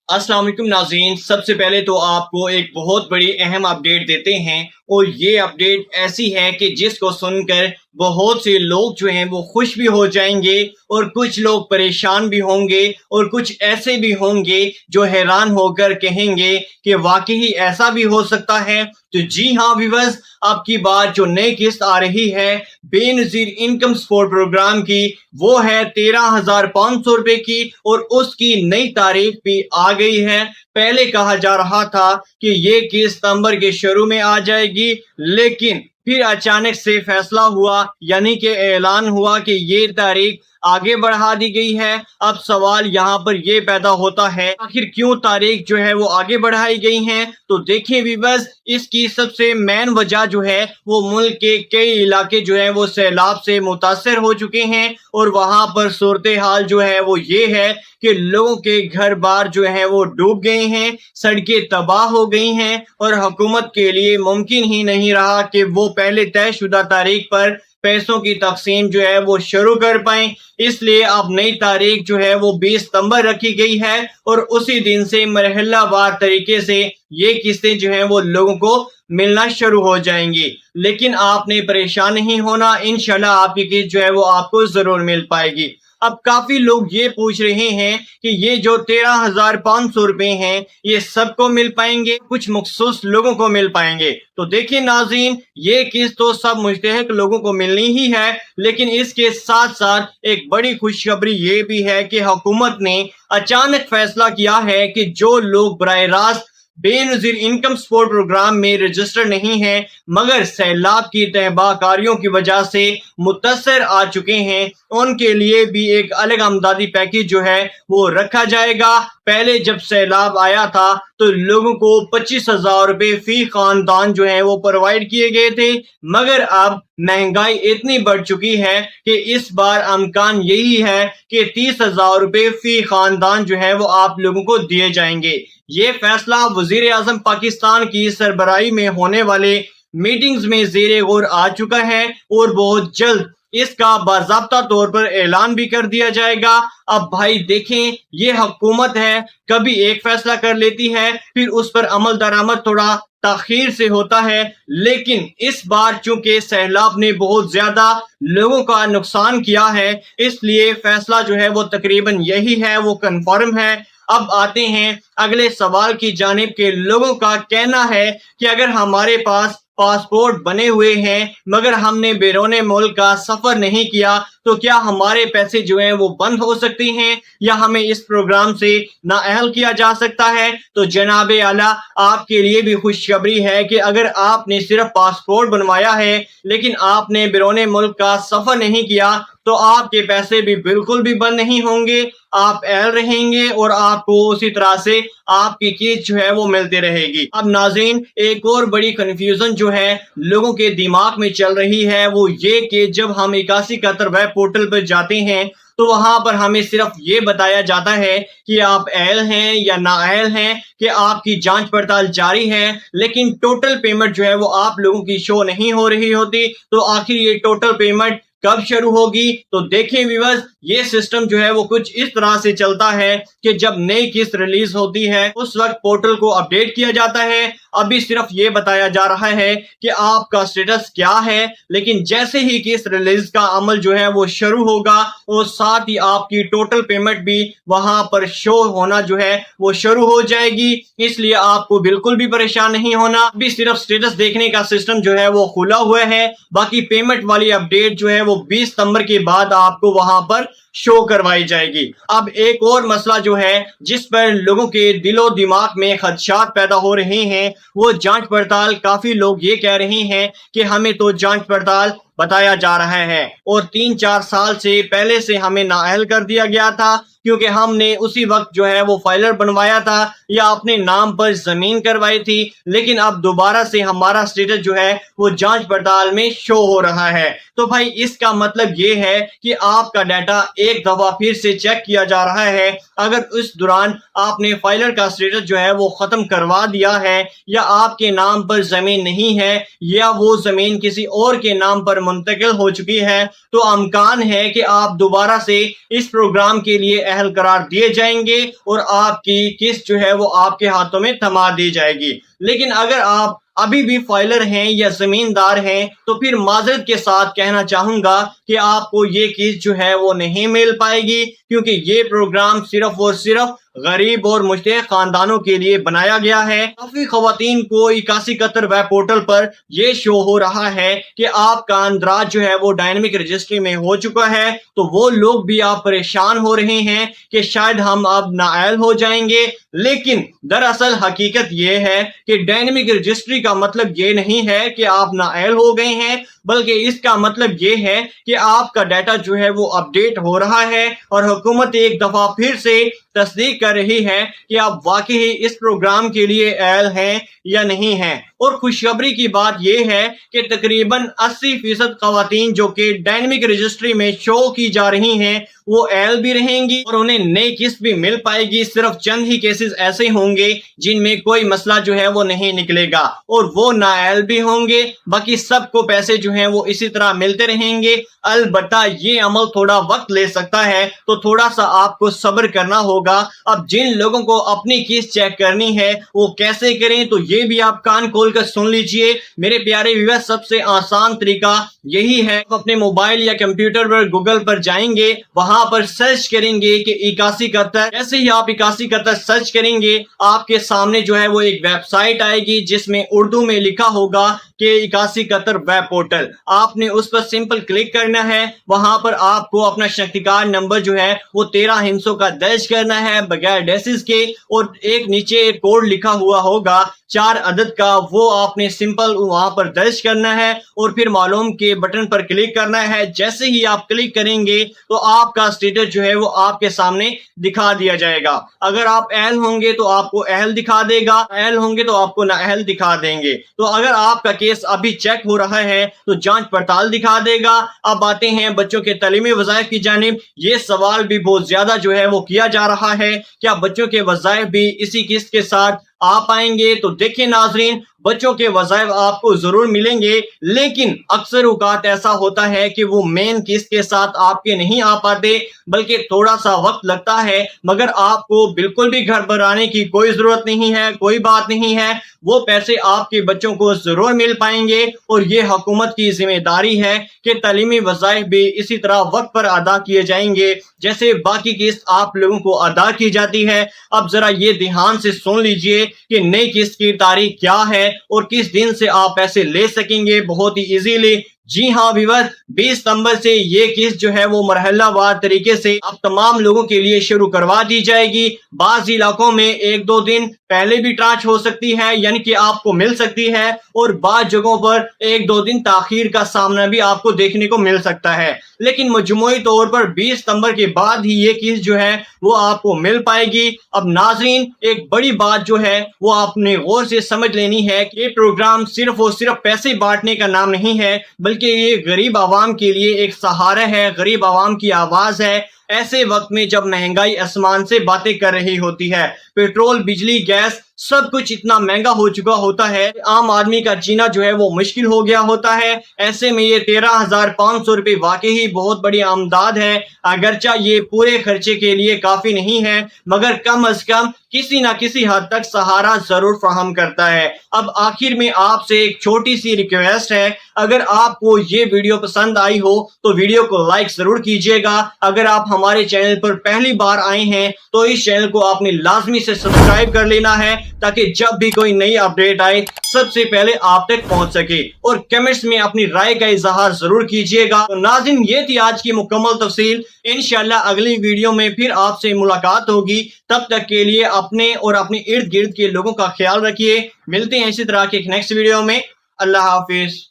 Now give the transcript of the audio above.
अस्सलाम वालेकुम नाज़रीन, सबसे पहले तो आपको एक बहुत बड़ी अहम अपडेट देते हैं और ये अपडेट ऐसी है कि जिसको सुनकर बहुत से लोग जो हैं वो खुश भी हो जाएंगे और कुछ लोग परेशान भी होंगे और कुछ ऐसे भी होंगे जो हैरान होकर कहेंगे कि वाकई ऐसा भी हो सकता है। तो जी हाँ व्यूअर्स, आपकी बात जो नई किस्त आ रही है बेनज़ीर इनकम सपोर्ट प्रोग्राम की, वो है 13,500 रुपए की और उसकी नई तारीख भी आ गई है। पहले कहा जा रहा था कि ये किस्त सितंबर के शुरू में आ जाएगी, लेकिन फिर अचानक से फैसला हुआ, यानी कि ऐलान हुआ कि ये तारीख आगे बढ़ा दी गई है। अब सवाल यहाँ पर ये पैदा होता है, आखिर क्यों तारीख जो है वो आगे बढ़ाई गई है। तो देखिए व्यूअर्स, इसकी सबसे मेन वजह जो है वो मुल्क के कई इलाके जो है वो सैलाब से मुतासर हो चुके हैं और वहां पर सूरत हाल जो है वो ये है कि लोगों के घर बार जो है वो डूब गए हैं, सड़कें तबाह हो गई हैं और हुकूमत के लिए मुमकिन ही नहीं रहा कि वो पहले तयशुदा तारीख पर पैसों की तकसीम जो है वो शुरू कर पाएं। इसलिए अब नई तारीख जो है वो 20 सितंबर रखी गई है और उसी दिन से मरहलावार तरीके से ये किस्तें जो हैं वो लोगों को मिलना शुरू हो जाएंगी। लेकिन आपने परेशान नहीं होना, इंशाल्लाह आपकी किस्त जो है वो आपको जरूर मिल पाएगी। अब काफी लोग ये पूछ रहे हैं कि ये जो 13,500 रुपए हैं ये सबको मिल पाएंगे, कुछ मखसूस लोगों को मिल पाएंगे। तो देखिए नाज़रीन, ये किस्त तो सब मुस्तहिक लोगों को मिलनी ही है, लेकिन इसके साथ साथ एक बड़ी खुशखबरी ये भी है कि हुकूमत ने अचानक फैसला किया है कि जो लोग बराह रास्त बेनज़ीर इनकम सपोर्ट प्रोग्राम में रजिस्टर नहीं है मगर सैलाब की तहबाकारियों की वजह से मुतासर आ चुके हैं, उनके लिए भी एक अलग अमदादी पैकेज जो है वो रखा जाएगा। पहले जब सैलाब आया था तो लोगों को 25,000 रुपए फी खानदान जो है वो प्रोवाइड किए गए थे, मगर अब महंगाई इतनी बढ़ चुकी है कि इस बार अमकान यही है कि 30,000 रुपए फी खानदान जो है वो आप लोगों को दिए जाएंगे। ये फैसला वजीर आजम पाकिस्तान की सरबराही में होने वाले मीटिंग्स में ज़ेरे गौर आ चुका है और बहुत जल्द इसका बाज़ाब्ता तौर पर ऐलान भी कर दिया जाएगा। अब भाई देखें, ये हुकूमत है, कभी एक फैसला कर लेती है फिर उस पर अमल दरामद थोड़ा ताखीर से होता है, लेकिन इस बार चूंकि सैलाब ने बहुत ज्यादा लोगों का नुकसान किया है इसलिए फैसला जो है वो तकरीबन यही है, वो कंफर्म है। अब आते हैं अगले सवाल की जानिब के लोगों का कहना है कि अगर हमारे पास पासपोर्ट बने हुए हैं मगर हमने बैरून मुल्क का सफर नहीं किया तो क्या हमारे पैसे जो हैं वो बंद हो सकते हैं या हमें इस प्रोग्राम से नाअहल किया जा सकता है। तो जनाब आला, आपके लिए भी खुशखबरी है कि अगर आपने सिर्फ पासपोर्ट बनवाया है लेकिन आपने बैरून मुल्क का सफर नहीं किया तो आपके पैसे भी बिल्कुल भी बंद नहीं होंगे, आप अहल रहेंगे और आपको उसी तरह से आपकी किस्त जो है वो मिलती रहेगी। अब नाज़रीन, एक और बड़ी कंफ्यूजन जो है लोगों के दिमाग में चल रही है वो ये कि जब हम 81 कतर वेब पोर्टल पर जाते हैं तो वहां पर हमें सिर्फ ये बताया जाता है कि आप अहल हैं या नाअहल हैं, कि आपकी जांच पड़ताल जारी है, लेकिन टोटल पेमेंट जो है वो आप लोगों की शो नहीं हो रही होती। तो आखिर ये टोटल पेमेंट कब शुरू होगी? तो देखिए व्यूअर्स, ये सिस्टम जो है वो कुछ इस तरह से चलता है कि जब नई किस्त रिलीज होती है उस वक्त पोर्टल को अपडेट किया जाता है। अभी सिर्फ ये बताया जा रहा है कि आपका स्टेटस क्या है, लेकिन जैसे ही किस्त रिलीज का अमल जो है वो शुरू होगा और साथ ही आपकी टोटल पेमेंट भी वहां पर शो होना जो है वो शुरू हो जाएगी। इसलिए आपको बिल्कुल भी परेशान नहीं होना। अभी सिर्फ स्टेटस देखने का सिस्टम जो है वो खुला हुआ है, बाकी पेमेंट वाली अपडेट जो है वो 20 सितंबर के बाद आपको वहां पर शो करवाई जाएगी। अब एक और मसला जो है जिस पर लोगों के दिलो दिमाग में खदशात पैदा हो रहे हैं वो जांच पड़ताल। काफी लोग ये कह रहे हैं कि हमें तो जांच पड़ताल बताया जा रहा है और 3-4 साल से पहले से हमें नाअहल कर दिया गया था क्योंकि हमने उसी वक्त जो है वो फाइलर बनवाया था या अपने नाम पर जमीन करवाई थी, लेकिन अब दोबारा से हमारा स्टेटस जो है वो जांच पड़ताल में शो हो रहा है। तो भाई इसका मतलब ये है कि आपका डाटा एक दफा फिर से चेक किया जा रहा है। अगर उस दौरान आपने फाइलर का स्टेटस जो है वो खत्म करवा दिया है या आपके नाम पर जमीन नहीं है या वो जमीन किसी और के नाम पर मुंतकिल हो चुकी है तो अमकान है कि आप दोबारा से इस प्रोग्राम के लिए اہل قرار دیے جائیں گے اور آپ کی قسط جو ہے وہ آپ کے ہاتھوں میں تھما دی جائے گی۔ لیکن اگر آپ ابھی بھی فائلر ہیں یا زمیندار ہیں تو پھر معذرت کے ساتھ کہنا چاہوں گا کہ آپ کو یہ قسط جو ہے وہ نہیں مل پائے گی، کیونکہ یہ پروگرام صرف اور صرف غریب اور مشترک خاندانوں کے لیے بنایا گیا ہے۔ کافی خواتین کو 8171 ویب پورٹل پر یہ شو ہو رہا ہے کہ آپ کا اندراج جو ہے وہ ڈائنامک رجسٹری میں ہو چکا ہے، تو وہ لوگ بھی آپ پریشان ہو رہے ہیں کہ شاید ہم اب نااہل ہو جائیں گے۔ لیکن دراصل حقیقت یہ ہے کہ ڈائنامک رجسٹری کا مطلب یہ نہیں ہے کہ آپ نااہل ہو گئے ہیں، بلکہ اس کا مطلب یہ ہے کہ آپ کا ڈیٹا جو ہے وہ اپڈیٹ ہو رہا ہے، اور حکومت ایک دفعہ پھر سے تصدیق کر رہی ہے کہ آپ واقعی اس پروگرام کے لیے اہل ہیں یا نہیں ہیں۔ اور خوشخبری کی بات یہ ہے کہ تقریباً 80% خواتین جو کہ ڈائنامک رجسٹری میں شو کی جا رہی ہیں وہ اہل بھی رہیں گی اور انہیں نئی قسط بھی مل پائے گی۔ صرف چند ہی کیسز ایسے ہوں گے جن میں کوئی مسئلہ جو ہے وہ نہیں نکلے گا اور وہ نااہل بھی ہوں گے، باقی سب کو پیسے جو ہیں وہ اسی طرح ملتے رہیں گے۔ البتہ یہ عمل تھوڑا وقت لے سکتا ہے، تو تھوڑا سا آپ کو صبر کرنا ہوگا۔ اب جن لوگوں کو اپنی قسط چیک کرنی ہے وہ کیسے کریں، تو یہ بھی آپ کان کھول کر سن لیجئے میرے پیارے ویور۔ سب سے آسان طریقہ یہی ہے، آپ اپنے موبائل یا کمپیوٹر پر گوگل پر جائیں گے، وہاں پر سرچ کریں گے کہ 8171۔ جیسے ہی آپ 8171 سرچ کریں گے آپ کے سامنے جو ہے وہ ایک ویب سائٹ آئے گی جس میں اردو میں لکھا ہوگا کہ 8171 ویب پورٹل۔ آپ نے اس پر سمپل کلک کرنا ہے، وہاں پر آپ کو اپنا شناختی کارڈ نمبر جو ہے وہ 13 ہندسوں کا درج کرنا ہے بغیر ڈیسز کے، اور ایک نیچے ایک کوڈ لکھا ہوا ہوگا 4 عدد کا، وہ آپ نے سمپل وہاں پر درج کرنا ہے اور پھر معلوم کے بٹن پر کلک کرنا ہے۔ جیسے ہی آپ کلک کریں گے تو آپ کا اسٹیٹس جو ہے وہ آپ کے سامنے دکھا دیا جائے گا۔ اگر آپ اہل ہوں گے تو آپ کو اہل دکھا دے گا، اہل ہوں گے تو آپ کو نااہل دکھا دیں گے۔ تو اگر آپ کا کیس ابھی چیک ہو رہا ہے تو جانچ پڑتال دکھا دے گا۔ اب آتے ہیں بچوں کے تعلیمی وظائف کی جانب۔ یہ سوال بھی بہت زیادہ جو ہے وہ کیا جا رہا ہے، کیا بچوں کے وظائف بھی اسی قسط کے ساتھ آ پائیں گے؟ تو دیکھیں ناظرین، بچوں کے وظائف آپ کو ضرور ملیں گے، لیکن اکثر اوقات ایسا ہوتا ہے کہ وہ مین قسط کے ساتھ آپ کے نہیں آ پاتے، بلکہ تھوڑا سا وقت لگتا ہے۔ مگر آپ کو بالکل بھی گھبرانے کی کوئی ضرورت نہیں ہے، کوئی بات نہیں ہے، وہ پیسے آپ کے بچوں کو ضرور مل پائیں گے۔ اور یہ حکومت کی ذمہ داری ہے کہ تعلیمی وظائف بھی اسی طرح وقت پر ادا کیے جائیں گے جیسے باقی قسط آپ لوگوں کو ادا کی جاتی ہے۔ اب ذرا یہ دھیان سے سن لیجئے کہ نئی قسط کی تاریخ کیا ہے اور کس دن سے آپ پیسے لے سکیں گے بہت ہی ایزیلی۔ جی ہاں ویور، 20 ستمبر سے یہ قسط جو ہے وہ مرحلہ وار طریقے سے اب تمام لوگوں کے لیے شروع کروا دی جائے گی۔ بعض علاقوں میں 1-2 دن پہلے بھی ٹرانچ ہو سکتی ہے، یعنی کہ آپ کو مل سکتی ہے، اور بعض جگہوں پر 1-2 دن تاخیر کا سامنا بھی آپ کو دیکھنے کو مل سکتا ہے، لیکن مجموعی طور پر 20 ستمبر کے بعد ہی یہ قسط جو ہے وہ آپ کو مل پائے گی۔ اب ناظرین، ایک بڑی بات جو ہے وہ آپ نے غور سے سمجھ لینی ہے کہ یہ پروگرام صرف اور صرف پیسے بانٹنے کا نام نہیں ہے، بلکہ یہ غریب عوام کے لیے ایک سہارا ہے، غریب عوام کی آواز ہے۔ ایسے وقت میں جب مہنگائی آسمان سے باتیں کر رہی ہوتی ہے، پیٹرول، بجلی، گیس سب کچھ اتنا مہنگا ہو چکا ہوتا ہے، عام آدمی کا جینا جو ہے وہ مشکل ہو گیا ہوتا ہے۔ ایسے میں یہ 13,500 روپے واقعی بہت بڑی آمداد ہے۔ اگرچہ یہ پورے خرچے کے لیے کافی نہیں ہے، مگر کم از کم کسی نہ کسی حد تک سہارا ضرور فراہم کرتا ہے۔ اب آخر میں آپ سے ایک چھوٹی سی ریکویسٹ ہے، اگر آپ کو یہ ویڈیو پسند آئی ہو تو ویڈیو کو لائک ضرور کیجئے گا۔ اگر آپ ہمارے چینل پر پہلی بار آئے ہیں تو اس چینل کو آپ نے لازمی سے سبسکرائب کر لینا ہے، تاکہ جب بھی کوئی نئی اپڈیٹ آئے سب سے پہلے آپ تک پہنچ سکے، اور کمنٹس میں اپنی رائے کا اظہار ضرور کیجئے گا۔ تو ناظرین، یہ تھی آج کی مکمل تفصیل۔ انشاءاللہ اگلی ویڈیو میں پھر آپ سے ملاقات ہوگی، تب تک کے لیے اپنے اور اپنے ارد گرد کے لوگوں کا خیال رکھیے۔ ملتے ہیں اسی طرح کے ایک نیکسٹ ویڈیو میں۔ اللہ حافظ۔